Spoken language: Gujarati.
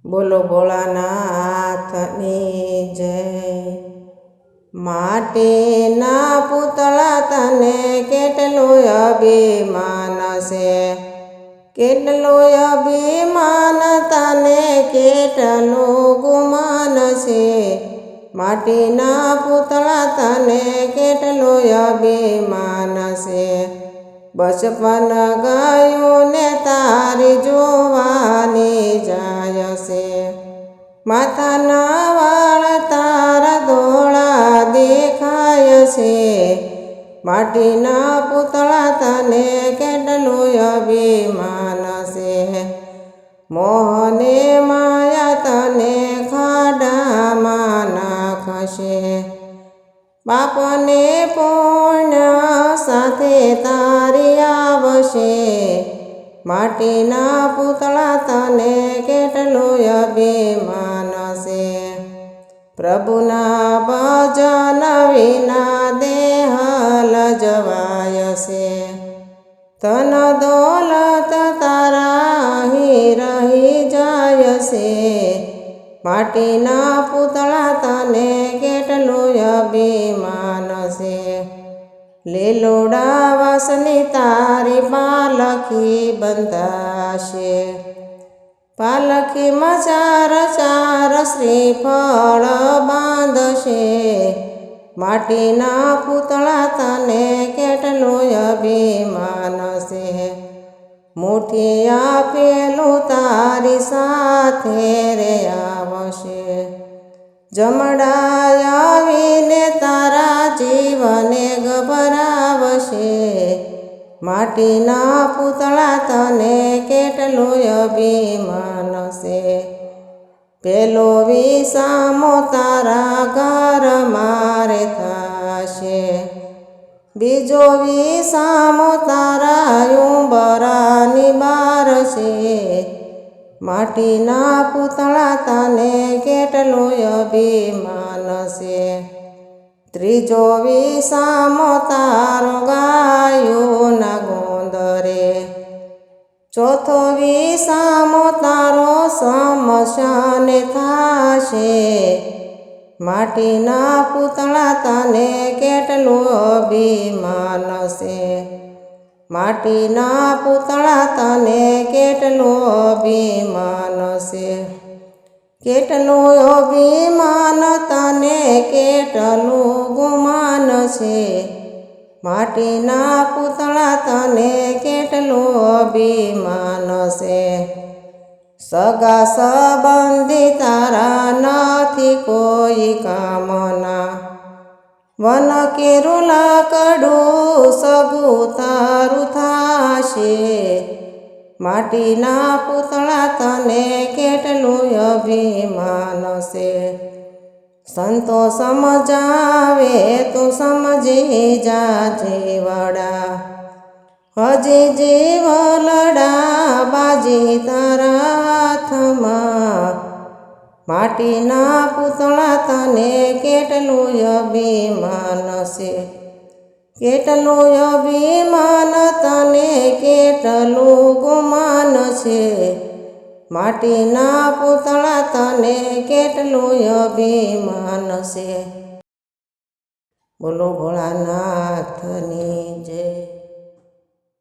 બોલો ભોળાનાથની જય। માટીના પૂતળા તને કેટલું અભિમાન છે, કેટલું અભિમાન તને કેટલું ગુમાન છે। માટીના પૂતળા તને કેટલું અભિમાન છે। બચપન ગયું ને તારી જોવાની જાય છે। માથાના વાળ તારા ધોળા દેખાય છે। માટીના પૂતળા તને કેટલું અભિમાન છે। મોહને માયા તને ખાડામાં નાખશે। પાપને પુણ્ય સાથે તારી આવશે। માટીના પૂતળા તને કેટલું અભિમાન છે। પ્રભુના ભજન વિના દેહ લજવાય છે। ધન દોલત તારા અહીં રહી જાય છે। માટીના પૂતળા તને કેટલું અભિમાન છે। લીલોડા વાસની તારી પાલખી બંધાશે। પાલખીમાં ચાર ચાર શ્રીફળ બાંધશે। માટીના પૂતળા તને કેટલું અભિમાન છે। મુઠ્ઠી આપેલું તારી સાથે રે આવશે। જમણા આવીને તારા જીવને ગભરાવશે। માટીના પૂતળા તને કેટલું અભિમાન છે। પેલો વિસામો તારા ઘરમાં રે થશે। બીજો વિસામો તારા ઉંબરાની બહાર છે। માટીના પૂતળા તને કેટલું અભિમાન છે। ત્રીજો વિસામો તારો ગાયોના ગોંદરે। ચોથો વિસામો તારો સ્મશાને થાશે। માટીના પૂતળા તને કેટલું અભિમાન છે। માટીના પૂતળા તને કેટલું અભિમાન છે। કેટલું અભિમાન તને કેટલું ગુમાન છે। માટીના પૂતળા તને કેટલું અભિમાન છે। સગા સંબંધી તારા નથી કોઈ કામના। વન કેરું લાકડું સગું તારું થાશે। માટીના પૂતળા તને કેટલું અભિમાન છે। સંતો સમજાવે તું સમજી જાજે વડા। હજી જીવલડા બાજી તારા હાથમાં। માટીના પૂતળા તને કેટલું અભિમાન છે। કેટલું અભિમાન તને કેટલું ગુમાન છે। માટીના પૂતળા તને કેટલું અભિમાન છે। બોલો ભોળાનાથની જય।